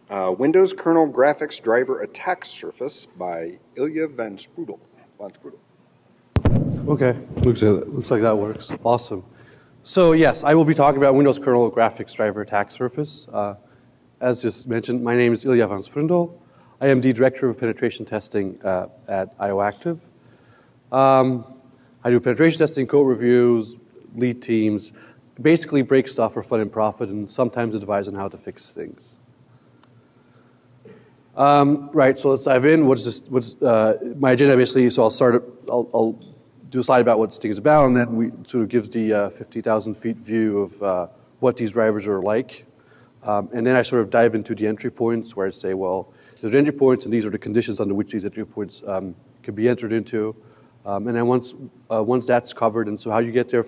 Windows Kernel Graphics Driver Attack Surface by Ilya Van Sprudel. Okay, looks like that works. Awesome. So yes, I will be talking about Windows Kernel Graphics Driver Attack Surface. As just mentioned, my name is Ilya Van Sprudel. I am the Director of Penetration Testing at IOActive. I do penetration testing, code reviews, lead teams, basically break stuff for fun and profit, and sometimes advise on how to fix things. Right, so let's dive in. What's my agenda basically? So I'll do a slide about what this thing is about, and then we sort of gives the 50,000 feet view of what these drivers are like. And then I sort of dive into the entry points where I say, well, there's entry points, and these are the conditions under which these entry points can be entered into. And then once that's covered, and so how do you get there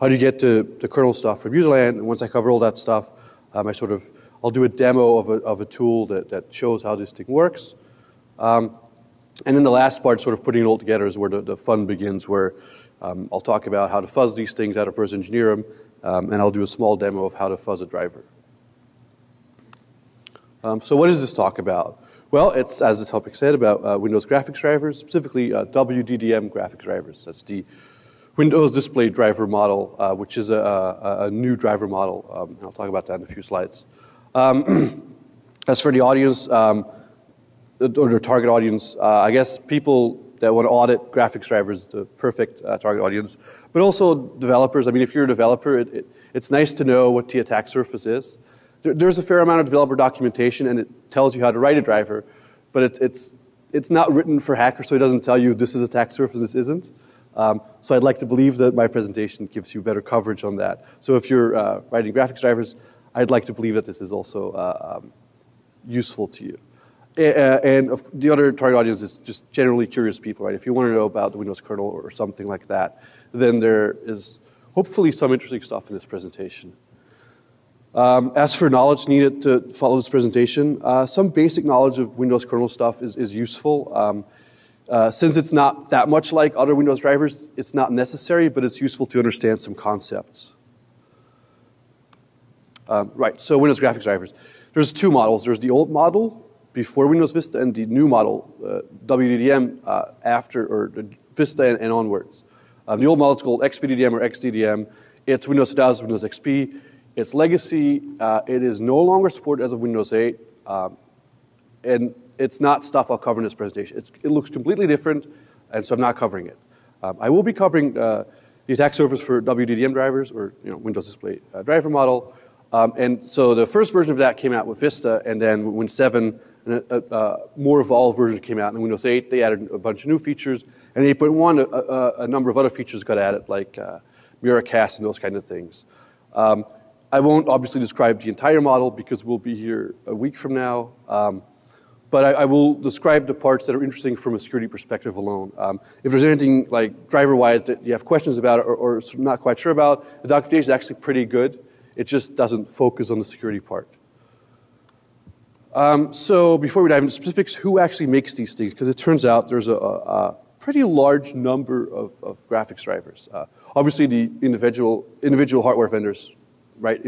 how do you get to the kernel stuff from userland? And once I cover all that stuff, I'll do a demo of a tool that shows how this thing works. And then the last part, sort of putting it all together, is where the fun begins, where I'll talk about how to fuzz these things, how to first engineer them, and I'll do a small demo of how to fuzz a driver. So what does this talk about? Well, it's, as the topic said, about Windows graphics drivers, specifically WDDM graphics drivers. That's the Windows Display Driver model, which is a new driver model. And I'll talk about that in a few slides. As for the audience, or the target audience, I guess people that want to audit graphics drivers, the perfect target audience, but also developers. I mean, if you're a developer, it's nice to know what the attack surface is. There's a fair amount of developer documentation, and it tells you how to write a driver, but it's not written for hackers, so it doesn't tell you this is attack surface, this isn't. So I'd like to believe that my presentation gives you better coverage on that. So if you're writing graphics drivers, I'd like to believe that this is also useful to you. And the other target audience is just generally curious people, right? If you want to know about the Windows kernel or something like that, then there is hopefully some interesting stuff in this presentation. As for knowledge needed to follow this presentation, some basic knowledge of Windows kernel stuff is useful. Since it's not that much like other Windows drivers, it's not necessary, but it's useful to understand some concepts. Right, so Windows graphics drivers. There's two models. There's the old model before Windows Vista and the new model, WDDM, after, or Vista and onwards. The old model is called XPDDM or XDDM. It's Windows 2000, Windows XP. It's legacy. It is no longer supported as of Windows 8. And it's not stuff I'll cover in this presentation. It looks completely different, and so I'm not covering it. I will be covering the attack surface for WDDM drivers, or Windows Display Driver model. And so the first version of that came out with Vista, and then when 7, a more evolved version came out. In Windows 8, they added a bunch of new features, and 8.1, a number of other features got added, like Miracast and those kind of things. I won't obviously describe the entire model because we'll be here a week from now. But I will describe the parts that are interesting from a security perspective alone. If there's anything like driver-wise that you have questions about or not quite sure about, the documentation is actually pretty good. It just doesn't focus on the security part. So before we dive into specifics, who actually makes these things? Because it turns out there's a pretty large number of graphics drivers. Obviously, the individual hardware vendors, right?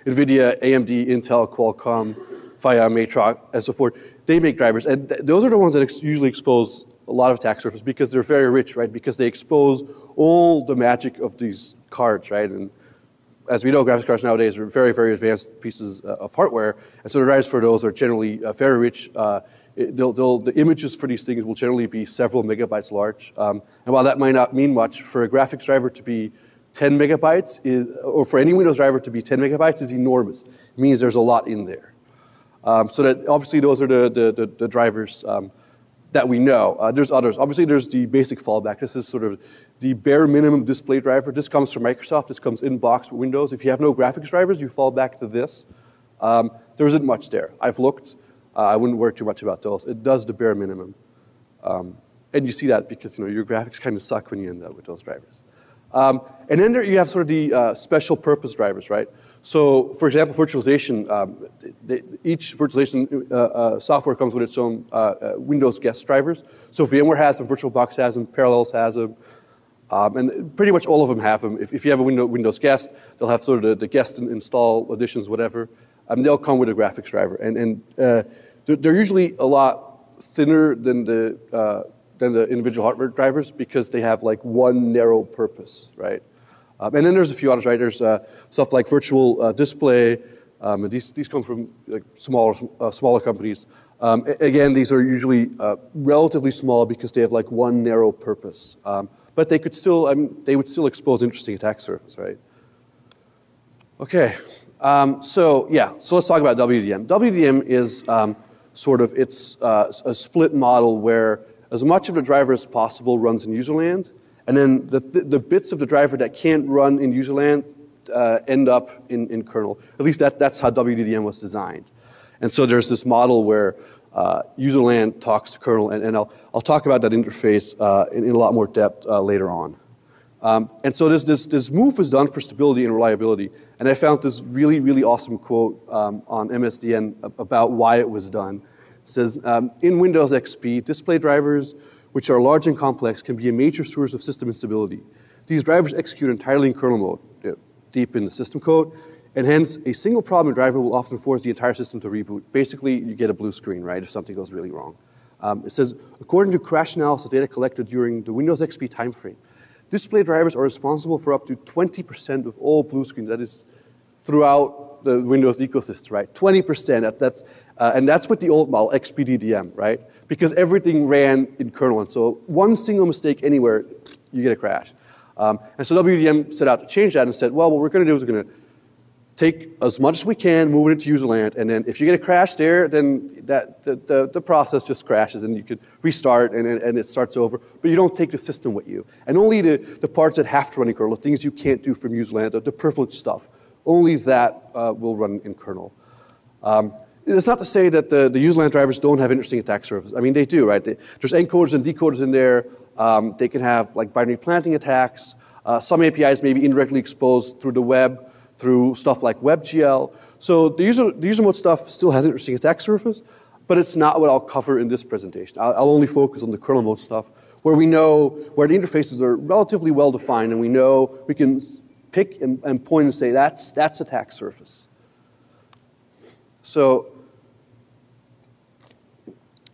NVIDIA, AMD, Intel, Qualcomm, FIA, Matrox, and so forth, they make drivers. And those are the ones that usually expose a lot of attack surface because they're very rich, right? Because they expose all the magic of these cards, right? And as we know, graphics cards nowadays are very, very advanced pieces of hardware. And so the drivers for those are generally very rich. The images for these things will generally be several megabytes large. And while that might not mean much, for a graphics driver to be 10 megabytes, or for any Windows driver to be 10 megabytes is enormous. It means there's a lot in there. So that obviously those are the drivers that we know. There's others. Obviously there's the basic fallback. This is sort of the bare minimum display driver. This comes from Microsoft. This comes in box with Windows. If you have no graphics drivers, you fall back to this. There isn't much there. I've looked. I wouldn't worry too much about those. It does the bare minimum. And you see that because your graphics kind of suck when you end up with those drivers. And then there you have sort of the special purpose drivers, right? So, for example, virtualization, each virtualization software comes with its own Windows guest drivers. So VMware has them, VirtualBox has them, Parallels has them, and pretty much all of them have them. If you have a Windows guest, they'll have sort of the guest install additions, whatever. They'll come with a graphics driver, and they're usually a lot thinner than the individual hardware drivers because they have like one narrow purpose, right? And then there's a few others, right? There's stuff like virtual display. And these come from like smaller companies. Again, these are usually relatively small because they have like one narrow purpose. But they could still, they would still expose interesting attack surface, right? Okay, so let's talk about WDM. WDM is sort of, it's a split model where as much of the driver as possible runs in userland, and then the bits of the driver that can't run in userland end up in kernel. At least that's how WDM was designed. And so there's this model where userland talks to kernel, and I'll talk about that interface in a lot more depth later on. And so this move was done for stability and reliability. And I found this really, really awesome quote on MSDN about why it was done. It says, in Windows XP, display drivers, which are large and complex, can be a major source of system instability. These drivers execute entirely in kernel mode, deep in the system code, and hence a single problem driver will often force the entire system to reboot. Basically, you get a blue screen, right, if something goes really wrong. It says, according to crash analysis data collected during the Windows XP timeframe, display drivers are responsible for up to 20% of all blue screens. That is throughout the Windows ecosystem, right? 20%, and that's with the old model, XPDDM, right? Because everything ran in kernel, and so one single mistake anywhere, you get a crash. And so WDM set out to change that and said, well, what we're going to do is we're going to take as much as we can, move it into userland, and then if you get a crash there, then the process just crashes, and you could restart, and it starts over. But you don't take the system with you. And only the parts that have to run in kernel, the things you can't do from userland, the privileged stuff, only that will run in kernel. It's not to say that the userland drivers don't have interesting attack surfaces. I mean, they do, right? There's encoders and decoders in there. They can have like binary planting attacks. Some APIs may be indirectly exposed through the web, through stuff like WebGL. So the user mode stuff still has interesting attack surface, but it's not what I'll cover in this presentation. I'll only focus on the kernel mode stuff, where we know where the interfaces are relatively well defined, and we know we can pick and point and say that's attack surface. So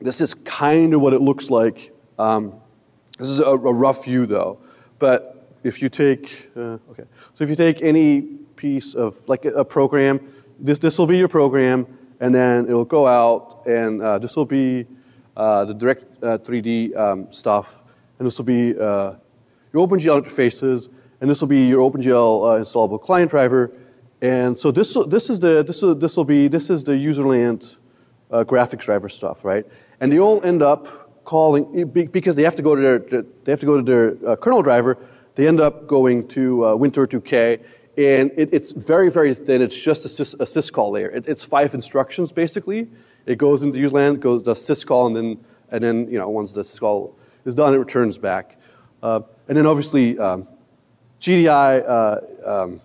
this is kind of what it looks like. This is a rough view, though. But if you take, so if you take any piece of like a program, this will be your program, and then it will go out, and this will be the direct 3D stuff, and this will be your OpenGL interfaces, and this will be your OpenGL installable client driver, and so this is the userland graphics driver stuff, right? And they all end up calling, because they have to go to their kernel driver. They end up going to Win32K, and it's very, very thin. It's just a syscall layer. It's 5 instructions basically. It goes into userland, does syscall, and then once the syscall is done, it returns back. And then obviously GDI,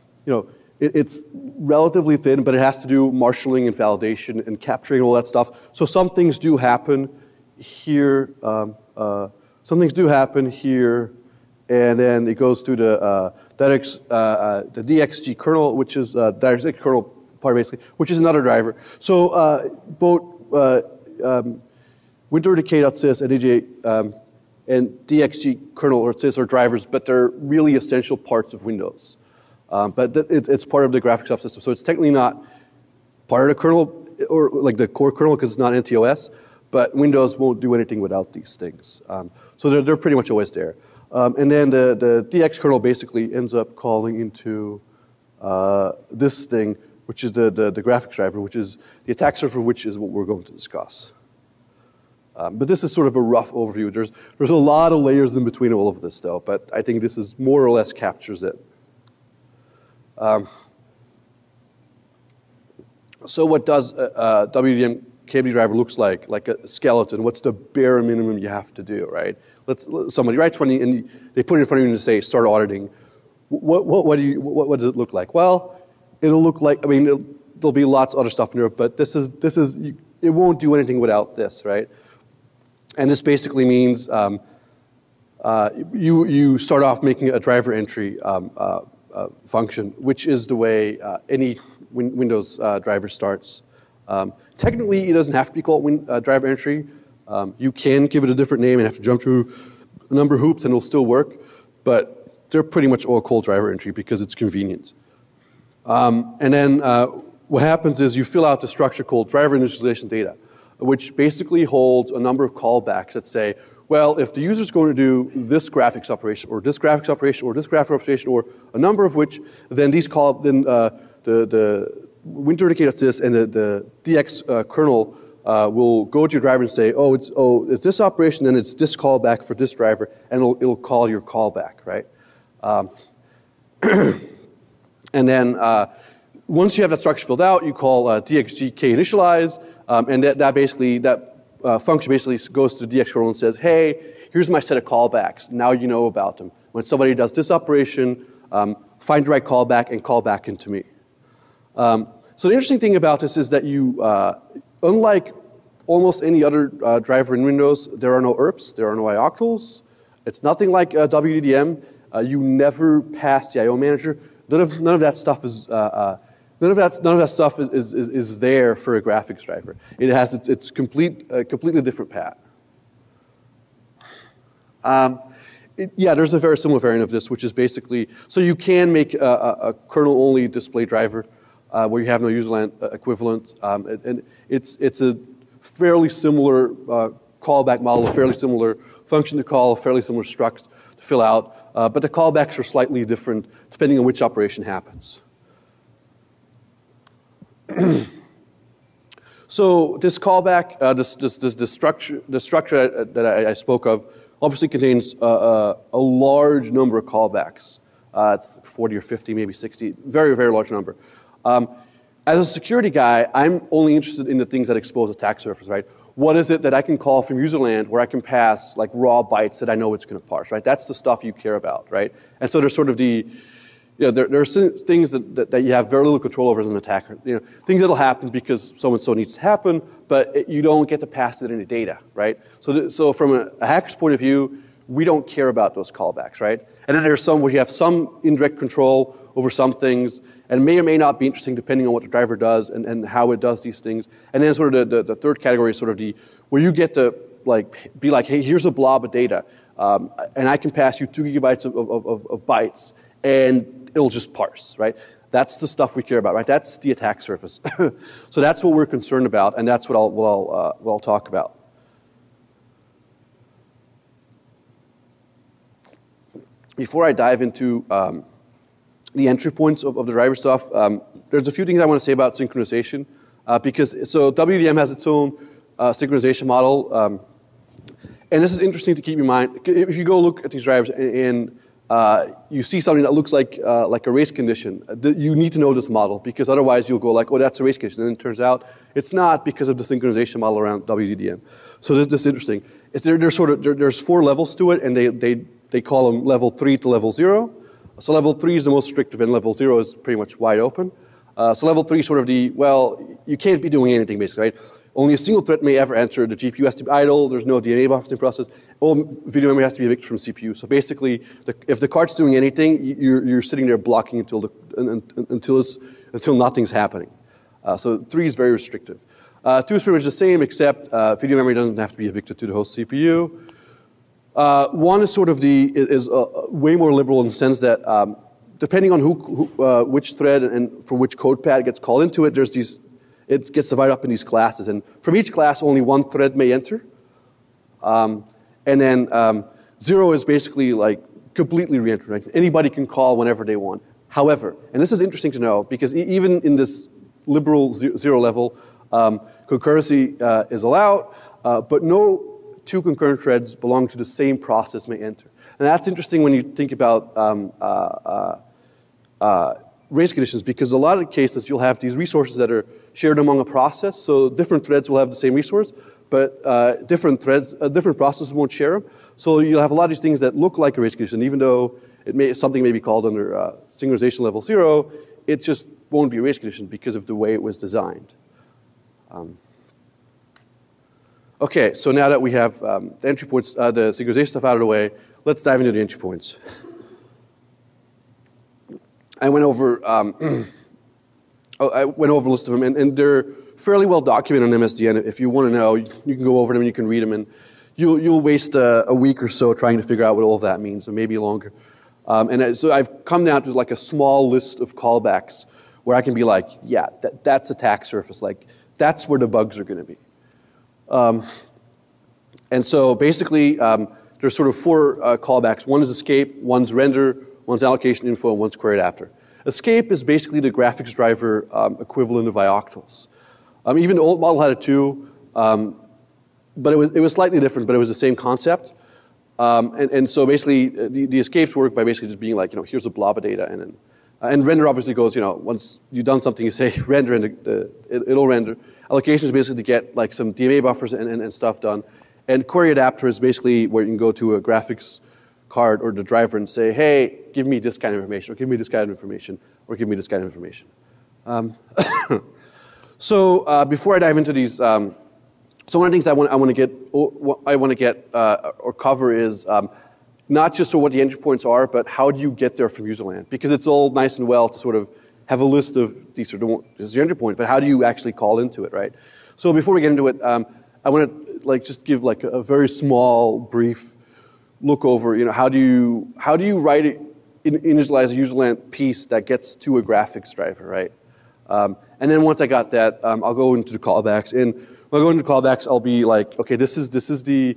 it's relatively thin, but it has to do marshalling and validation and capturing all that stuff. So some things do happen here. And then it goes to the DXG kernel, which is DXG kernel part basically, which is another driver. So both Win32K.sys and DJ and DXG kernel or sys are drivers, but they're really essential parts of Windows. But it's part of the graphics subsystem, so it's technically not part of the kernel or like the core kernel because it's not NTOS. But Windows won't do anything without these things. So they're pretty much always there. And then the DX kernel basically ends up calling into this thing, which is the graphics driver, which is the attack surface, which is what we're going to discuss. But this is sort of a rough overview. There's a lot of layers in between all of this, though. But I think this is more or less captures it. So what does WDM KBD driver looks like a skeleton? What's the bare minimum you have to do, right? Somebody writes one and they put it in front of you and say, start auditing. What does it look like? Well, it'll look like, there'll be lots of other stuff in there, but this is it won't do anything without this, right? And this basically means you start off making a driver entry function, which is the way any Windows driver starts. Technically, it doesn't have to be called driver entry. You can give it a different name and have to jump through a number of hoops and it'll still work, but they're pretty much all called driver entry because it's convenient. And then what happens is you fill out the structure called driver initialization data, which basically holds a number of callbacks that say, well, if the user's going to do this graphics operation, or this graphics operation, or this graphics operation, or a number of which, then the Windows indicator does this, and the DX kernel will go to your driver and say, it's this operation, then it's this callback for this driver, and it'll call your callback, right? And then once you have that structure filled out, you call DXGK initialize, and that function basically goes to the DX kernel and says, hey, here's my set of callbacks. Now you know about them. When somebody does this operation, find the right callback and call back into me. So the interesting thing about this is that you, unlike almost any other driver in Windows, there are no IRPs, there are no ioctls. It's nothing like WDDM. You never pass the I/O manager. None of that stuff is is there for a graphics driver. It has its completely different path. There's a very similar variant of this, which is basically so you can make a kernel-only display driver where you have no userland equivalent, and it's a fairly similar callback model, a fairly similar function to call, a fairly similar struct to fill out, but the callbacks are slightly different depending on which operation happens. So this callback, the structure that I spoke of, obviously contains a large number of callbacks. It's 40 or 50, maybe 60, very, very large number. As a security guy, I'm only interested in the things that expose attack surface, right? What is it that I can call from userland where I can pass like raw bytes that I know it's going to parse, right? That's the stuff you care about, right? And so there's sort of there are things that you have very little control over as an attacker. Things that'll happen because so-and-so needs to happen, but you don't get to pass it into data, right? So from a hacker's point of view, we don't care about those callbacks, right? And then there's some where you have some indirect control over some things, and may or may not be interesting depending on what the driver does and how it does these things. And then sort of the third category is sort of where you get to be like, hey, here's a blob of data, and I can pass you 2 gigabytes of bytes, and it'll just parse, right? That's the stuff we care about, right? That's the attack surface. So that's what we're concerned about, and that's what I'll talk about. Before I dive into the entry points of the driver stuff, there's a few things I want to say about synchronization, because WDM has its own synchronization model, and this is interesting to keep in mind. If you go look at these drivers and you see something that looks like a race condition, you need to know this model, because otherwise you'll go like, oh, that's a race condition, and it turns out it's not because of the synchronization model around WDDM. So this is interesting. There's 4 levels to it, and they call them level 3 to level 0. So level 3 is the most restrictive, and level 0 is pretty much wide open. So level 3 is sort of you can't be doing anything basically, right? Only a single thread may ever enter. The GPU has to be idle. There's no DNA buffering process. All video memory has to be evicted from CPU. So basically, if the card's doing anything, you're sitting there blocking until nothing's happening. So 3 is very restrictive. 2 is pretty much the same, except video memory doesn't have to be evicted to the host CPU. 1 is sort of way more liberal in the sense that depending on which thread and from which code pad gets called into it, it gets divided up in these classes, and from each class only 1 thread may enter, and then 0 is basically like completely re-entered. Right? Anybody can call whenever they want. However, and this is interesting to know because even in this liberal 0 level, concurrency is allowed, but no 2 concurrent threads belonging to the same process may enter. And that's interesting when you think about race conditions, because a lot of cases you'll have these resources that are shared among a process, so different threads will have the same resource, but different processes won't share them. So you'll have a lot of these things that look like a race condition, even though something may be called under synchronization level 0, it just won't be a race condition because of the way it was designed. Okay, so now that we have the entry points, the synchronization stuff out of the way, let's dive into the entry points. I went over I went over a list of them, and they're fairly well documented on MSDN. If you want to know, you can go over them and you can read them, and you'll waste a week or so trying to figure out what all of that means, and maybe longer. So I've come down to like a small list of callbacks where I can be like, yeah, that's attack surface. Like, that's where the bugs are going to be. And so basically, there's sort of four callbacks. One is escape, one's render, one's allocation info, and one's query adapter. Escape is basically the graphics driver equivalent of ioctls. Even the old model had it too, but it was slightly different, but it was the same concept. And so basically, the escapes work by basically just being like, here's a blob of data, and render obviously goes, once you've done something, you say render, and it'll render. Allocation is basically to get like some DMA buffers and stuff done. And query adapter is basically where you can go to a graphics card or the driver and say, hey, give me this kind of information, or give me this kind of information, or give me this kind of information. So before I dive into these, so one of the things I want to get or cover is not just what the entry points are, but how do you get there from userland? Because it's all nice and well to sort of have a list of these are this is your entry point, but how do you actually call into it, right? So before we get into it, I want to just give like a very small, brief look over. How do you write it, initialize a userland piece that gets to a graphics driver, right? And then once I got that, I'll go into the callbacks. And when I go into callbacks, I'll be like, okay, this is the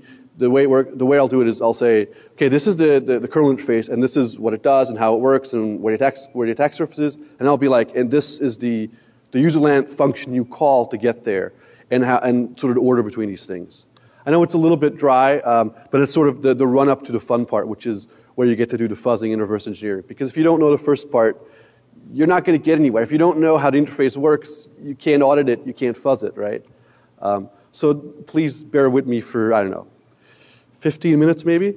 way I'll do it is I'll say, okay, this is the kernel interface, and this is what it does and how it works and where the attack surface is, and I'll be like, and this is the userland function you call to get there, and sort of the order between these things. I know it's a little bit dry, but it's sort of the run up to the fun part, which is where you get to do the fuzzing and reverse engineering. Because if you don't know the first part, you're not going to get anywhere. If you don't know how the interface works, you can't audit it, you can't fuzz it, right? So please bear with me for, I don't know, 15 minutes maybe.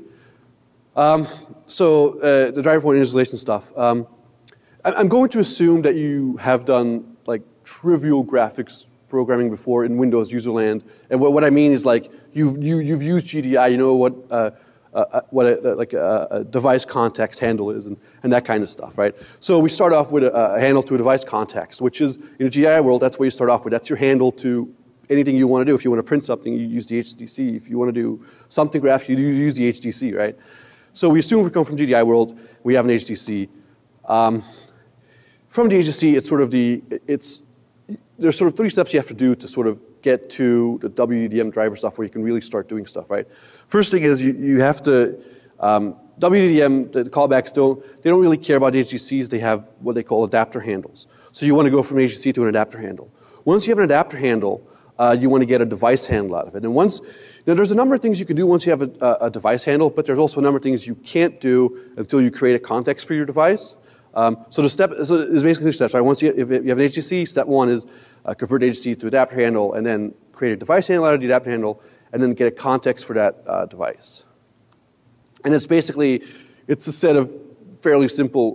The driver point initialization stuff. I'm going to assume that you have done like trivial graphics programming before in Windows userland, and what I mean is like you've used GDI, you know what a device context handle is and that kind of stuff, right? So we start off with a handle to a device context, which is in a GDI world, that's where you start off with. That's your handle to anything you want to do. If you want to print something, you use the HDC. If you want to do something graphic, you use the HDC, right? So we assume we come from GDI world, we have an HDC. From the HDC, there's sort of three steps you have to do to sort of get to the WDM driver stuff where you can really start doing stuff, right? First thing is you have to, WDM, the callbacks they don't really care about HDCs, they have what they call adapter handles. So you want to go from HDC to an adapter handle. Once you have an adapter handle, you want to get a device handle out of it. And now there's a number of things you can do once you have a device handle, but there's also a number of things you can't do until you create a context for your device. So there's basically 2 steps. Right? Once if you have an HDC, step 1 is convert HDC to adapter handle, and then create a device handle out of the adapter handle, and then get a context for that device. And it's a set of fairly simple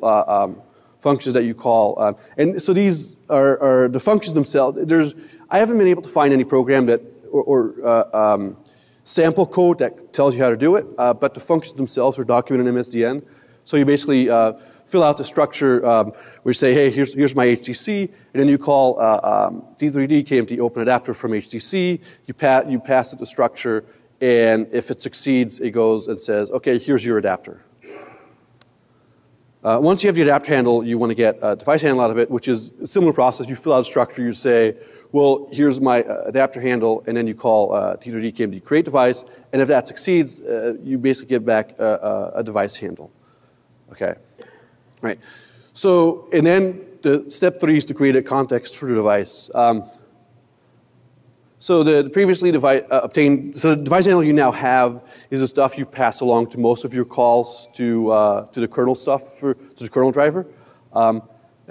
functions that you call. And so these are the functions themselves. I haven't been able to find any program that or sample code that tells you how to do it, but the functions themselves are documented in MSDN. So you basically fill out the structure where you say, hey, here's my HDC, and then you call D3D KMT open adapter from HDC. You pass it the structure, and if it succeeds, it goes and says, okay, here's your adapter. Once you have the adapter handle, you want to get a device handle out of it, which is a similar process. You fill out a structure, you say, well, here's my adapter handle, and then you call D3D KMT create device, and if that succeeds, you basically get back a device handle. Okay. Right. So, and then the step 3 is to create a context for the device. So the previously obtained, so the device handle you now have is the stuff you pass along to most of your calls to the kernel stuff, to the kernel driver. And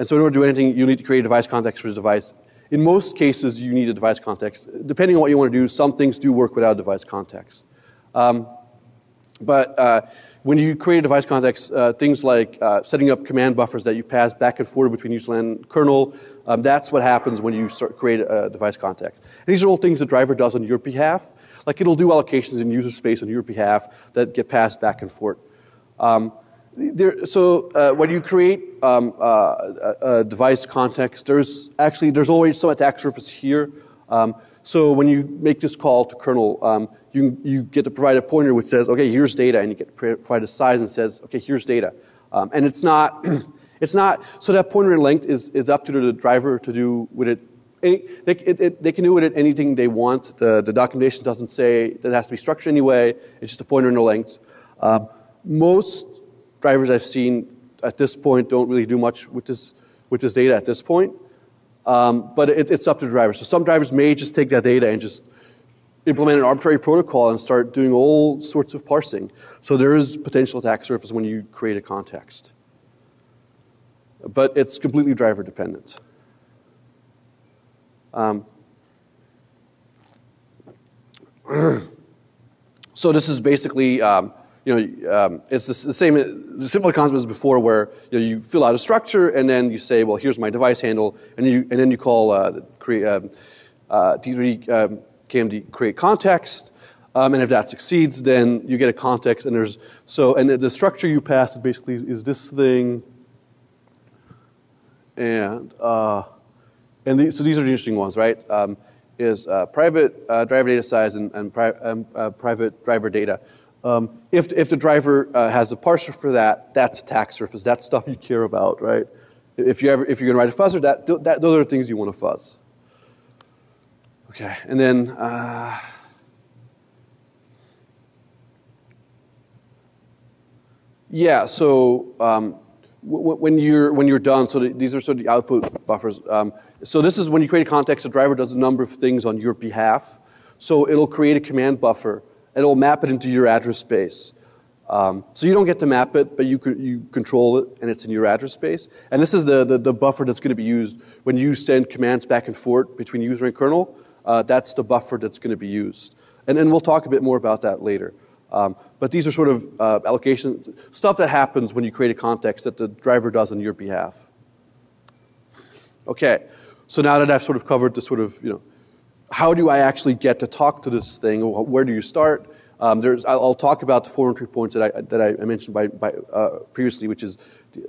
so in order to do anything, you need to create a device context for the device. In most cases, you need a device context. Depending on what you want to do, some things do work without a device context. But when you create a device context, things like setting up command buffers that you pass back and forth between userland and kernel, that's what happens when you create a device context. And these are all things the driver does on your behalf. Like it'll do allocations in user space on your behalf that get passed back and forth. When you create a device context, there's always some attack surface here. So when you make this call to kernel, you get to provide a pointer which says, okay, here's data, and you get to provide a size and says, okay, here's data. And it's not, so that pointer and length is up to the driver to do with it. They can do with it anything they want. The documentation doesn't say that it has to be structured anyway. It's just a pointer and a length. Most drivers I've seen at this point don't really do much with this data at this point. But it's up to the driver. So some drivers may just take that data and just implement an arbitrary protocol and start doing all sorts of parsing. So there is potential attack surface when you create a context. But it's completely driver dependent. So this is basically, it's the same, similar concept as before, where you fill out a structure and then you say, well, here's my device handle, and then you call create KMD create context, and if that succeeds, then you get a context, and the structure you pass basically is this thing, and so these are the interesting ones, right? Is private driver data size and private driver data. If the driver has a parser for that, that's attack surface. That's stuff you care about, right? If you're going to write a fuzzer, those are the things you want to fuzz. Okay, and then yeah. So when you're done, so these are sort of the output buffers. So this is when you create a context. The driver does a number of things on your behalf. So it'll create a command buffer, and it'll map it into your address space. So you don't get to map it, but you control it, and it's in your address space. And this is the buffer that's going to be used when you send commands back and forth between user and kernel. That's the buffer that's going to be used. And we'll talk a bit more about that later. But these are sort of allocations, stuff that happens when you create a context that the driver does on your behalf. Okay, so now that I've sort of covered the sort of, how do I actually get to talk to this thing? Where do you start? I'll talk about the 4 entry points that I mentioned previously, which is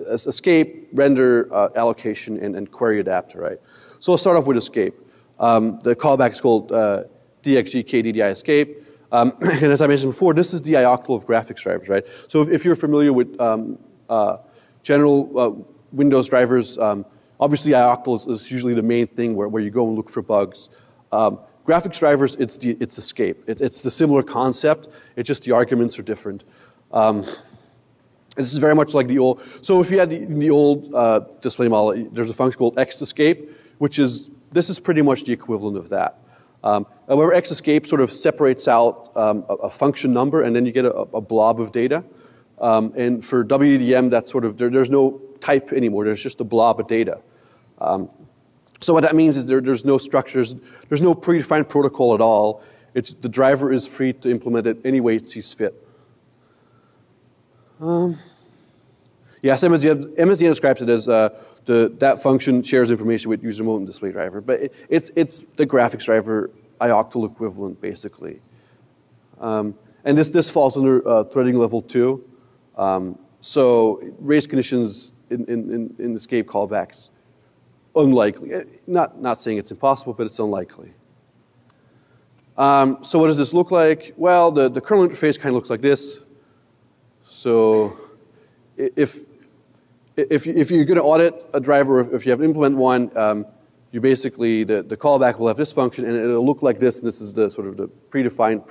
escape, render, allocation, and query adapter, right? So I'll start off with escape. The callback is called DXGK escape. And as I mentioned before, this is the ioctl of graphics drivers, right? So if you're familiar with general Windows drivers, obviously ioctl is usually the main thing where you go and look for bugs. Graphics drivers, it's escape. It's a similar concept. It's just the arguments are different. This is very much like the old. So if you had the old display model, there's a function called xescape, this is pretty much the equivalent of that. However, xescape sort of separates out a function number, and then you get a blob of data. And for WDM, that's sort of there's no type anymore. There's just a blob of data. So what that means is there's no structures, there's no predefined protocol at all. The driver is free to implement it any way it sees fit. Yes, MSDN describes it as that function shares information with user mode and display driver, but it's the graphics driver ioctl equivalent basically. And this falls under threading level 2. So race conditions in escape callbacks. Unlikely. Not saying it's impossible, but it's unlikely. So what does this look like? Well, the kernel interface kind of looks like this. So if you're going to audit a driver, or if you have to implement one, you basically the callback will have this function, and it'll look like this. And this is the sort of the predefined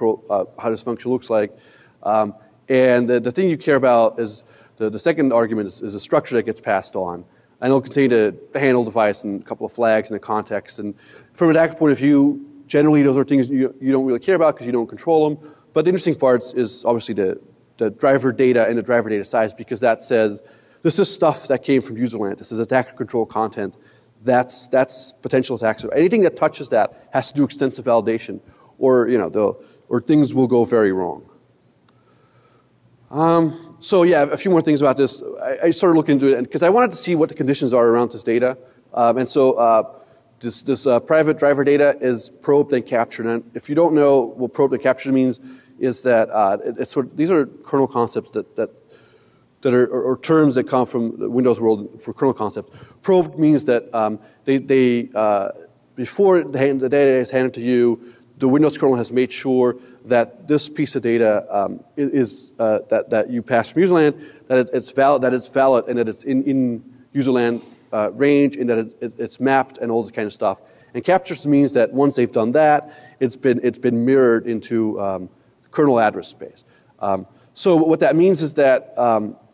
how this function looks like. And the thing you care about is the second argument is a structure that gets passed on. And it'll contain a handle device and a couple of flags and a context. And from an attacker point of view, generally those are things you don't really care about because you don't control them. But the interesting parts is obviously the driver data and the driver data size, because that says this is stuff that came from userland. This is attacker control content. That's potential attacks. Anything that touches that has to do extensive validation, or or things will go very wrong. So yeah, a few more things about this. I started looking into it because I wanted to see what the conditions are around this data. And so this private driver data is probed and captured. And if you don't know what probed and captured means, is that these are kernel concepts that that are or terms that come from the Windows world for kernel concepts. Probed means that before the data is handed to you, the Windows kernel has made sure that this piece of data that you pass from userland, that it's valid, and that it's in userland range, and that it's mapped and all this kind of stuff. And captures means that once they've done that, it's been mirrored into kernel address space. So what that means is that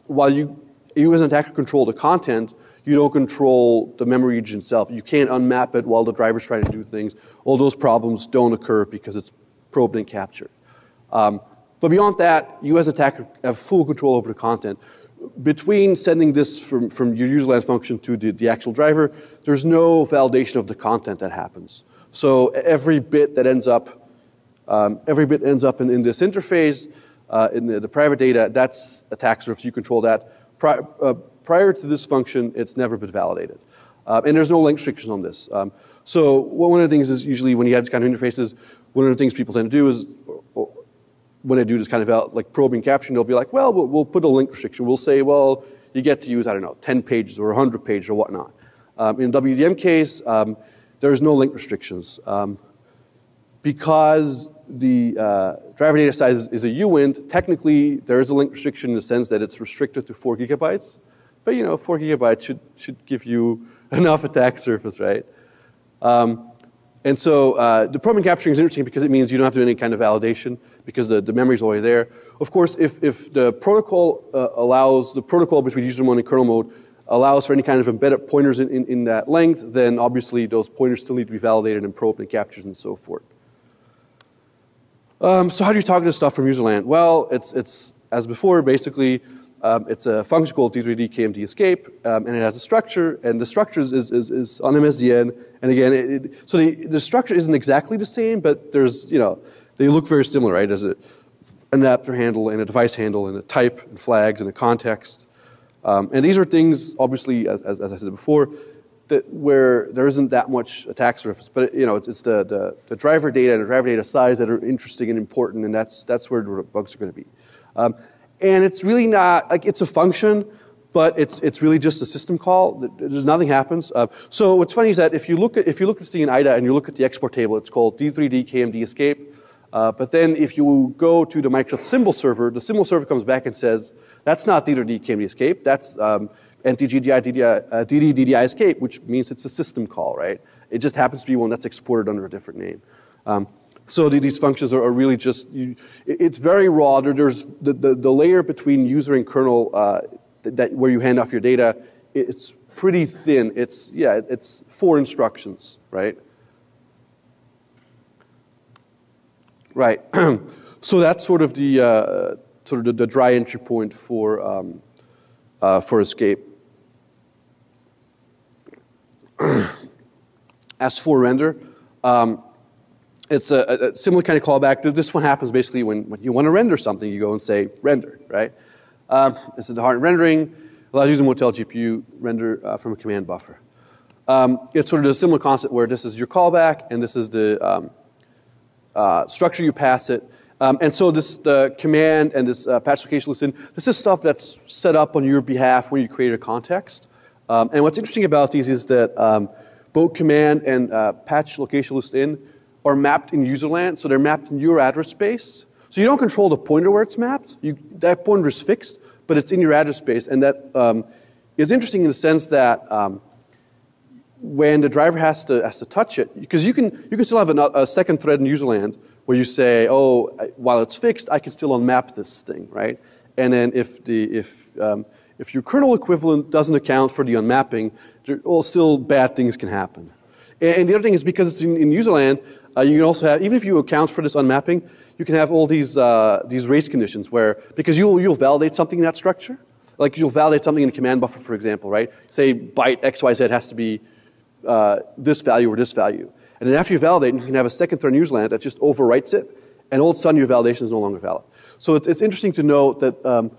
while you as an attacker control the content, you don't control the memory region itself. You can't unmap it while the driver's trying to do things. All those problems don't occur because it's probed and captured. But beyond that, you as an attacker have full control over the content. Between sending this from your userland function to the actual driver, there's no validation of the content that happens. So every bit ends up in this interface, in the private data, that's attack surface. You control that. Prior to this function, it's never been validated. And there's no length restrictions on this. So one of the things is usually when you have these kind of interfaces, one of the things people tend to do is, when they do this kind of like probing capturing, they'll be like, well, we'll put a link restriction. We'll say, well, you get to use, I don't know, 10 pages or 100 pages or whatnot. In the WDM case, there's no link restrictions. Because the driver data size is a uint, technically there is a link restriction in the sense that it's restricted to 4 gigabytes. But 4 gigabytes should give you enough attack surface, right? And so the probing capturing is interesting because it means you don't have to do any kind of validation because the memory is already there. Of course, if the protocol allows, the protocol between user mode and kernel mode allows for any kind of embedded pointers in that length, then obviously those pointers still need to be validated and probed and captured and so forth. So how do you target this stuff from userland? Well, it's as before, basically, it's a function called d3d kmd escape, and it has a structure, and the structure is on MSDN. And again, so the structure isn't exactly the same, but there's, they look very similar, right? There's an adapter handle and a device handle and a type and flags and a context. And these are things, obviously, as I said before, that where there isn't that much attack surface, but it's the driver data and the driver data size that are interesting and important, and that's where the bugs are going to be. And it's really not like it's a function, but it's really just a system call. There's nothing happens. So what's funny is that if you look at this thing in IDA and you look at the export table, it's called d3d kmd escape. But then if you go to the Microsoft symbol server, the symbol server comes back and says that's not d3d kmd escape. That's NTGDI DD DDI escape, which means it's a system call, right? It just happens to be one that's exported under a different name. So these functions are really just, it's very raw. There's the layer between user and kernel where you hand off your data, it's pretty thin. It's 4 instructions, right? Right. So that's sort of the dry entry point for escape. As for render, it's a similar kind of callback. This one happens basically when you want to render something, you go and say render, right? This is the hard rendering, allows using Motel GPU render from a command buffer. It's sort of a similar concept where this is your callback and this is the structure you pass it. And so the command and this patch location list in, this is stuff that's set up on your behalf when you create a context. And what's interesting about these is that both command and patch location list in are mapped in userland, so they're mapped in your address space. So you don't control the pointer where it's mapped. That pointer is fixed, but it's in your address space. And that is interesting in the sense that when the driver has to touch it, because you can still have a second thread in userland where you say, oh, while it's fixed, I can still unmap this thing, right? And then if your kernel equivalent doesn't account for the unmapping, still bad things can happen. And the other thing is because it's in userland, you can also have, even if you account for this unmapping, you can have all these race conditions where, because you'll validate something in that structure. Like you'll validate something in a command buffer, for example, right? Say byte XYZ has to be this value or this value. And then after you validate, you can have a second thread in userland that just overwrites it, and all of a sudden your validation is no longer valid. So it's interesting to note that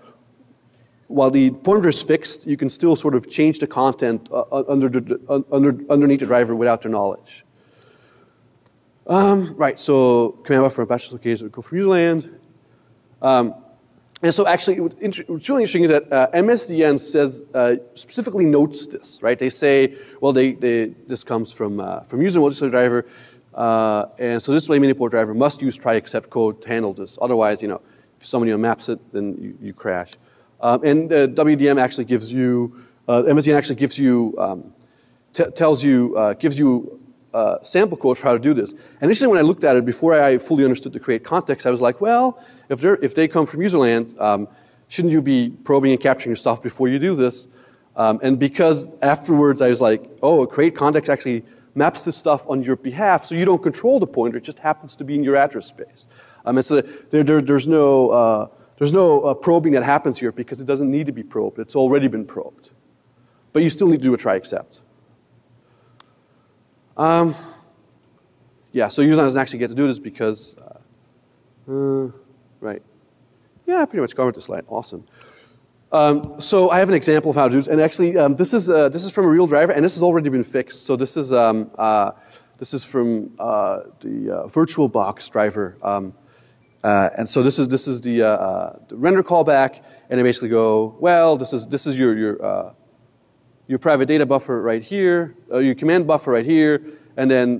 while the pointer is fixed, you can still sort of change the content underneath the driver without their knowledge. Right, so command buffer and patch location would go from userland. And so actually, what's really interesting is that MSDN says, specifically notes this, right? They say, well, this comes from user multiplayer driver, and so this manipulator driver must use try except code to handle this. Otherwise, if somebody maps it, then you crash. And WDM actually gives you, MSDN actually gives you, gives you sample code for how to do this. And initially, when I looked at it, before I fully understood the create context, I was like, well, if they come from userland, shouldn't you be probing and capturing your stuff before you do this? And because afterwards I was like, oh, create context actually maps this stuff on your behalf, so you don't control the pointer; it just happens to be in your address space. And so there's no probing that happens here because it doesn't need to be probed; it's already been probed. But you still need to do a try except. Yeah, so user doesn't actually get to do this because, right. Yeah, I pretty much covered this slide. Awesome. So I have an example of how to do this, and actually, this is from a real driver, and this has already been fixed. So this is from the VirtualBox driver, and so this is the render callback, and they basically go, well, this is your private data buffer right here, your command buffer right here, and then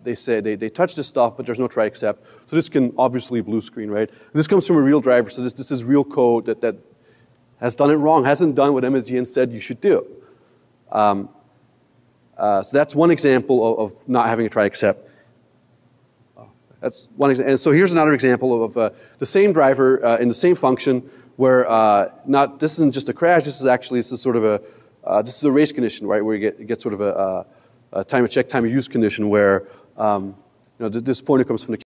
they say they touch this stuff, but there's no try except. So this can obviously blue screen, right? And this comes from a real driver, so this is real code that has done it wrong, hasn't done what MSDN said you should do. So that's one example of not having a try except. That's one example. And so here's another example of the same driver in the same function where this isn't just a crash. This is sort of a this is a race condition, right? Where you get sort of a time of check, time of use condition where this pointer comes from the